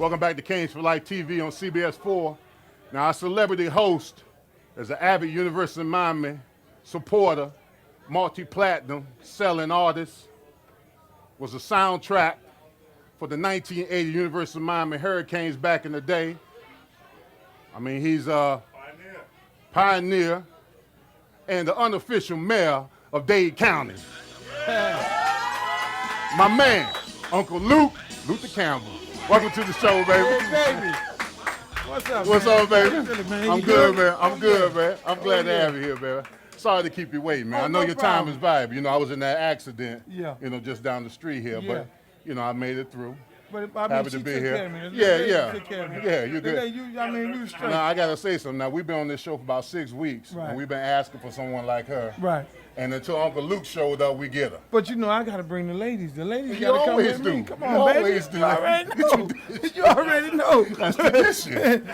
Welcome back to Canes for Life TV on CBS 4. Now, our celebrity host is an avid University of Miami supporter, multi-platinum selling artist, was a soundtrack for the 1980 University of Miami Hurricanes back in the day. I mean, he's a pioneer and the unofficial mayor of Dade County. My man, Uncle Luther Campbell. Welcome to the show, baby. Hey, baby. What's up, What's man? up, baby? I'm good, man. I'm good, yeah. man. I'm glad to have you here, baby. Sorry to keep you waiting, man. I know no your problem. time is valuable. You know, I was in that accident, Yeah. just down the street here, Yeah. but, I made it through. But I mean, Happy she to be took here. care of me. Yeah. Took care of me. Yeah, you're good. You straight. Now, I got to say something. Now, we've been on this show for about 6 weeks, Right. and we've been asking for someone like her. Right. And until Uncle Luke showed up, we get her. But I got to bring the ladies. The ladies You got to come always with me. do. Come You on, baby. always do. You already know. You already know. That's tradition.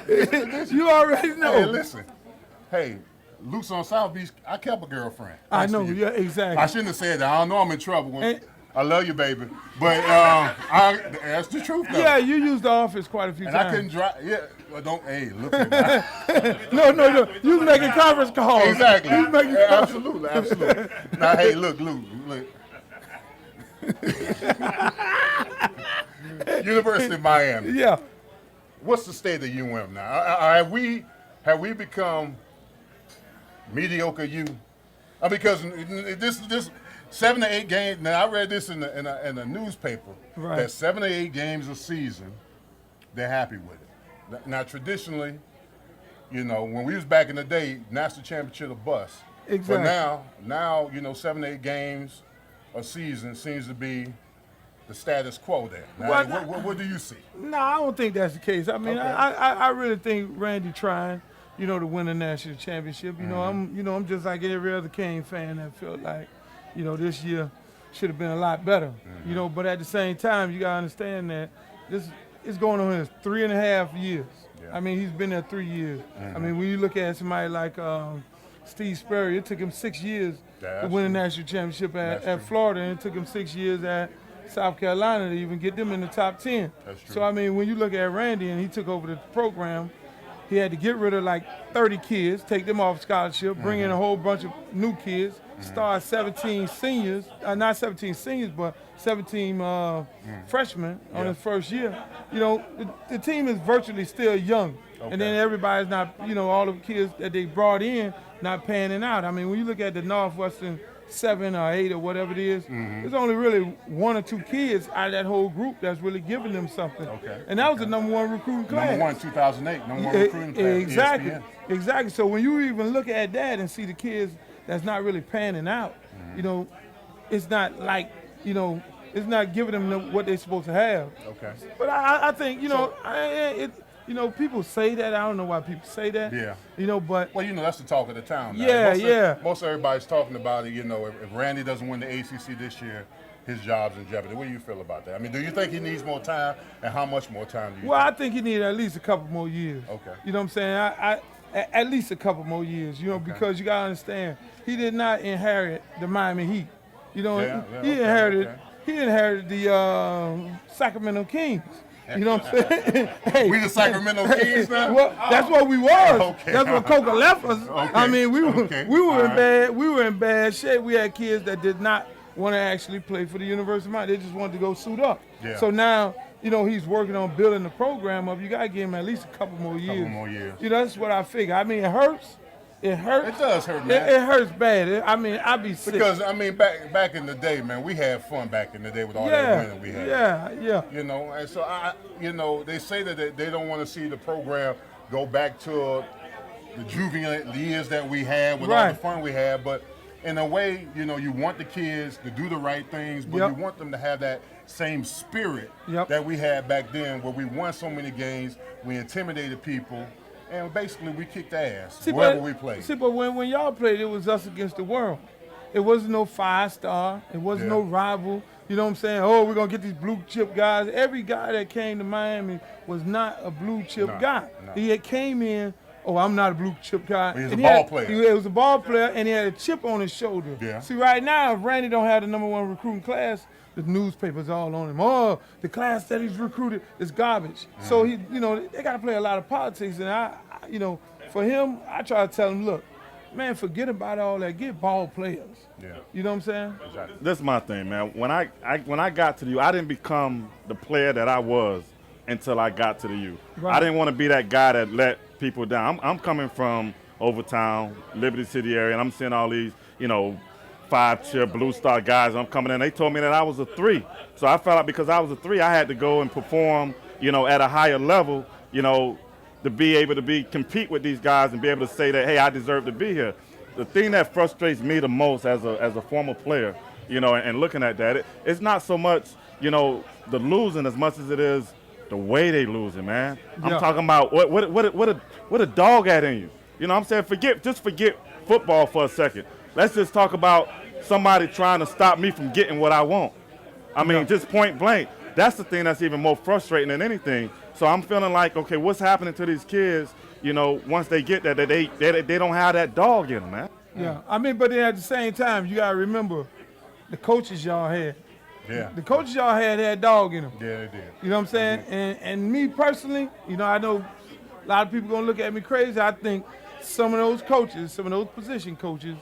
You already know. Hey, listen. Hey, Luke's on South Beach. I kept a girlfriend. I Thanks know. to you. Yeah, exactly. I shouldn't have said that. I don't know I'm in trouble. And- I love you, baby. But that's the truth, though. Yeah, you used the office quite a few And times. I couldn't drive. Yeah, well, don't. Hey, look at me. No. You was making conference calls. Exactly. You was making Yeah, absolutely. Now, hey, look. University of Miami. Yeah. What's the state of UM now? Have we become mediocre U? Because this 7 to 8 games. Now I read this in a newspaper Right. that 7 to 8 games a season, they're happy with it. Now traditionally, when we was back in the day, national championship or bust. Exactly. But now 7 to 8 games a season seems to be the status quo there. Now, Well, what do you see? No, I don't think that's the case. I mean, Okay. I really think Randy trying, to win a national championship. I'm just like every other Kane fan that felt like, this year should have been a lot better. But at the same time, you gotta understand that this is going on in 3.5 years. Yeah. I mean, he's been there 3 years. I mean, when you look at somebody like Steve Sperry, it took him 6 years Yeah, to win a true. national championship That's at true. Florida, and it took him 6 years at South Carolina to even get them in the top 10. That's true. So, I mean, when you look at Randy and he took over the program, he had to get rid of like 30 kids, take them off scholarship, bring in a whole bunch of new kids, start 17 seniors, not 17 seniors, but 17 freshmen on his first year. The team is virtually still young. Okay. And then everybody's not, all the kids that they brought in not panning out. I mean, when you look at the Northwestern 7 or 8 or whatever it is, there's only really 1 or 2 kids out of that whole group that's really giving them something. Okay. And that was the number 1 recruiting class. Number 1, 2008. Number 1 recruiting class. Exactly. ESPN. Exactly. So when you even look at that and see the kids that's not really panning out, it's not like, it's not giving them what they're supposed to have. Okay. But I think, people say that. I don't know why people say that. Yeah. But Well, that's the talk of the town now. Yeah, Most everybody's talking about it, if Randy doesn't win the ACC this year, his job's in jeopardy. What do you feel about that? I mean, do you think he needs more time, and how much more time do you I think? think he needed at least a couple more years. Okay. You know what I'm saying? At least a couple more years, because you got to understand, he did not inherit the Miami Heat. He inherited the Sacramento Kings. You know what I'm saying? Hey, We the Sacramento Kings now? well, that's what we was. Okay. That's what Coca left us. Okay. I mean, we were All in right. bad. We were in bad shape. We had kids that did not want to actually play for the University of Miami. They just wanted to go suit up. Yeah. So now, he's working on building the program up. You got to give him at least a couple more years. more years. That's what I figure. I mean, it hurts. It hurts. It does hurt, man. It hurts bad. I'd be sick. Because, back in the day, man, we had fun back in the day with all that winning we had. Yeah. And so, they say that they don't want to see the program go back to the juvenile years that we had with all the fun we had. But in a way, you want the kids to do the right things, but you want them to have that same spirit that we had back then, where we won so many games, we intimidated people, and basically we kicked ass wherever we played. See, but when y'all played, it was us against the world. It wasn't no 5-star. It wasn't no rival. You know what I'm saying? Oh, we're going to get these blue chip guys. Every guy that came to Miami was not a blue chip guy. No. He had came in oh, I'm not a blue chip guy. He's a And ball player. He was a ball player, and he had a chip on his shoulder. Yeah. See, right now, if Randy don't have the #1 recruiting class, the newspapers all on him. Oh, the class that he's recruited is garbage. So he, they got to play a lot of politics, and I, for him, I try to tell him, look, man, forget about all that. Get ball players. Yeah. You know what I'm saying? Exactly. This is my thing, man. When I got to the U, I didn't become the player that I was until I got to the U. Right. I didn't want to be that guy that let people down. I'm coming from Overtown, Liberty City area, and I'm seeing all these, 5-tier Blue Star guys. I'm coming in. They told me that I was a 3. So I felt like because I was a 3, I had to go and perform, at a higher level, to be able to compete with these guys and be able to say that, hey, I deserve to be here. The thing that frustrates me the most as a former player, and looking at that, it's not so much, the losing as much as it is the way they losing, man. Yeah. I'm talking about what a dog at in you. You know what I'm saying? Forget football for a second. Let's just talk about somebody trying to stop me from getting what I want. I mean, just point blank. That's the thing that's even more frustrating than anything. So I'm feeling like, okay, what's happening to these kids, once they get that they don't have that dog in them, man. Yeah. I mean, but then at the same time, you got to remember the coaches y'all had. Yeah. The coaches y'all had dog in them. Yeah, they did. You know what I'm saying? And me personally, I know a lot of people going to look at me crazy. I think some of those coaches, some of those position coaches,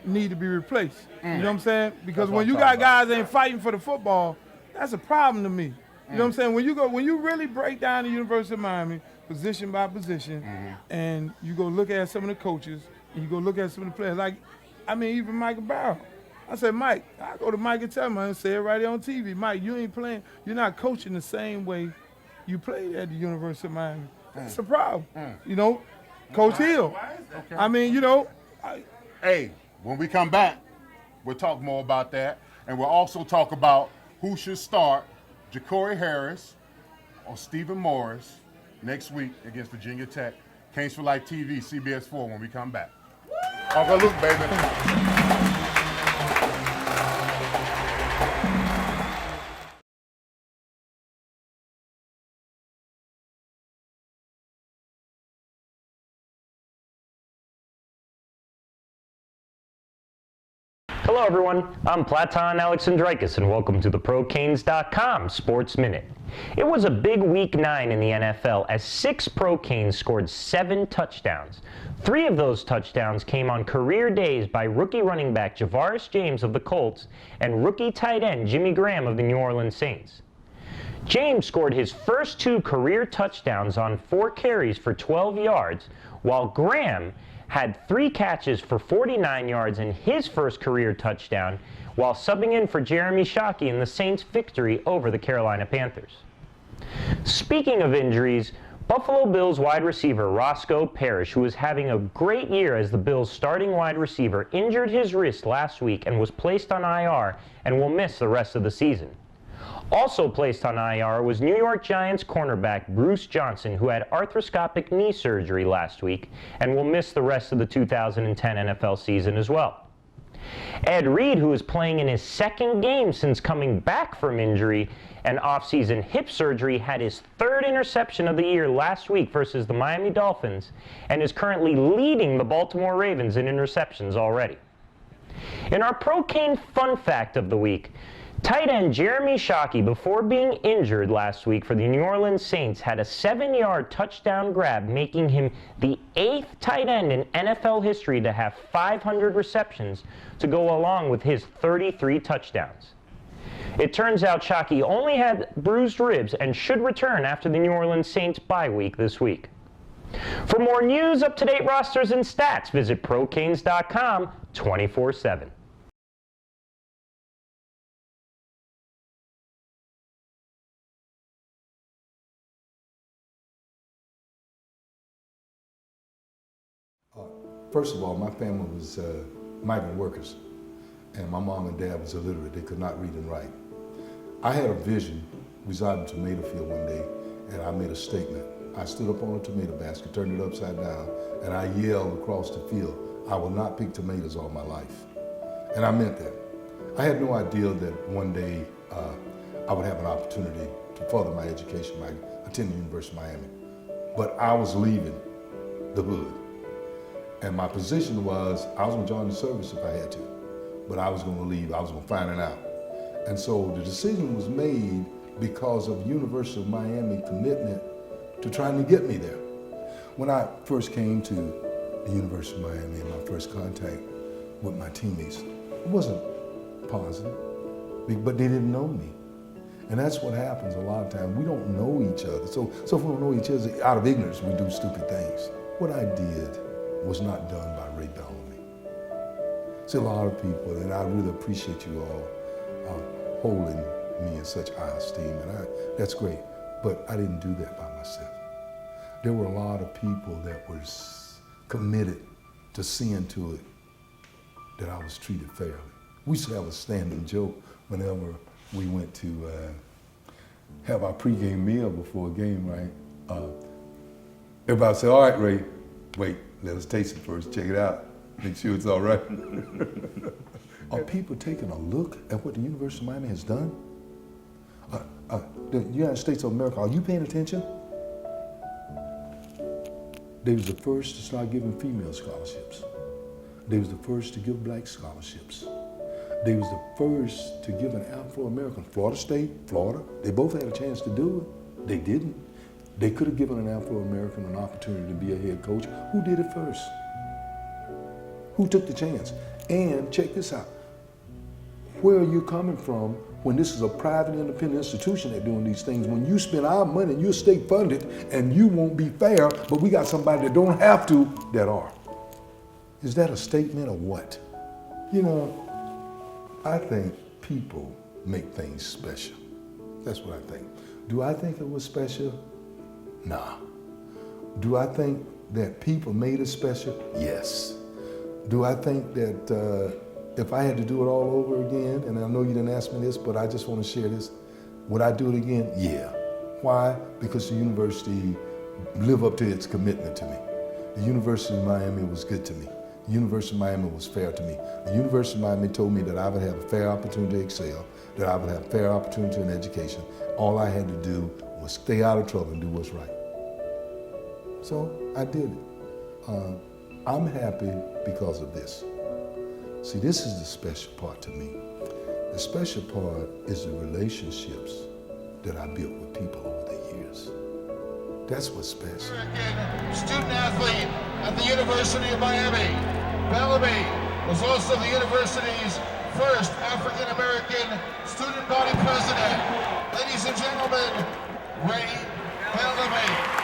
need to be replaced. You know what I'm saying? Because when you got guys ain't fighting for the football, that's a problem to me. You know what I'm saying? When you really break down the University of Miami, position by position, and you go look at some of the coaches, and you go look at some of the players, even Michael Barrow. I said, Mike, I go to Mike and tell him, I say it right there on TV, Mike, you ain't playing, you're not coaching the same way you played at the University of Miami. That's a problem. Coach Hill. Okay. I mean, Hey, when we come back, we'll talk more about that. And we'll also talk about who should start Ja'Cory Harris or Stephen Morris next week against Virginia Tech. Canes for Life TV, CBS 4 when we come back. Uncle Luke, baby. Hello everyone, I'm Platon Alexandrakis and welcome to the ProCanes.com Sports Minute. It was a big week 9 in the NFL as 6 ProCanes scored 7 touchdowns. 3 of those touchdowns came on career days by rookie running back Javaris James of the Colts and rookie tight end Jimmy Graham of the New Orleans Saints. James scored his first 2 career touchdowns on 4 carries for 12 yards, while Graham had 3 catches for 49 yards in his first career touchdown while subbing in for Jeremy Shockey in the Saints' victory over the Carolina Panthers. Speaking of injuries, Buffalo Bills wide receiver Roscoe Parrish, who is having a great year as the Bills' starting wide receiver, injured his wrist last week and was placed on IR and will miss the rest of the season. Also placed on IR was New York Giants cornerback Bruce Johnson, who had arthroscopic knee surgery last week and will miss the rest of the 2010 NFL season as well. Ed Reed, who is playing in his 2nd game since coming back from injury and off-season hip surgery, had his 3rd interception of the year last week versus the Miami Dolphins and is currently leading the Baltimore Ravens in interceptions already. In our ProCane Fun Fact of the week, tight end Jeremy Shockey, before being injured last week for the New Orleans Saints, had a 7-yard touchdown grab, making him the 8th tight end in NFL history to have 500 receptions to go along with his 33 touchdowns. It turns out Shockey only had bruised ribs and should return after the New Orleans Saints bye week this week. For more news, up-to-date rosters, and stats, visit ProCanes.com 24/7. First of all, my family was migrant workers, and my mom and dad was illiterate. They could not read and write. I had a vision residing in a tomato field one day, and I made a statement. I stood up on a tomato basket, turned it upside down, and I yelled across the field, "I will not pick tomatoes all my life." And I meant that. I had no idea that one day I would have an opportunity to further my education by attending the University of Miami. But I was leaving the hood. And my position was, I was gonna join the service if I had to, but I was gonna leave, I was gonna find it out. And so the decision was made because of University of Miami commitment to trying to get me there. When I first came to the University of Miami and my first contact with my teammates, it wasn't positive, but they didn't know me. And that's what happens a lot of times. We don't know each other. So if we don't know each other, out of ignorance, we do stupid things. What I did was not done by Ray Bellamy. See, a lot of people, and I really appreciate you all holding me in such high esteem, and that's great, but I didn't do that by myself. There were a lot of people that were committed to seeing to it that I was treated fairly. We used to have a standing joke whenever we went to have our pregame meal before a game, right? Everybody would say, all right, Ray, wait, let us taste it first, check it out, make sure it's all right. Are people taking a look at what the University of Miami has done? The United States of America, are you paying attention? They was the first to start giving female scholarships. They was the first to give black scholarships. They was the first to give an Afro-American, Florida State, Florida, they both had a chance to do it. They didn't. They could have given an Afro-American an opportunity to be a head coach. Who did it first? Who took the chance? And check this out. Where are you coming from when this is a private independent institution that's doing these things? When you spend our money and you're state funded and you won't be fair, but we got somebody that don't have to that are. Is that a statement or what? You know, I think people make things special. That's what I think. Do I think it was special? Nah. Do I think that people made it special? Yes. Do I think that if I had to do it all over again, and I know you didn't ask me this, but I just want to share this, would I do it again? Yeah. Why? Because the university lived up to its commitment to me. The University of Miami was good to me. The University of Miami was fair to me. The University of Miami told me that I would have a fair opportunity to excel, that I would have fair opportunity in education. All I had to do was stay out of trouble and do what's right. So I did it. I'm happy because of this. See, this is the special part to me. The special part is the relationships that I built with people over the years. That's what's special. Student athlete at the University of Miami. Bellamy was also the university's first African-American student body president. Ladies and gentlemen, Ray Bellamy.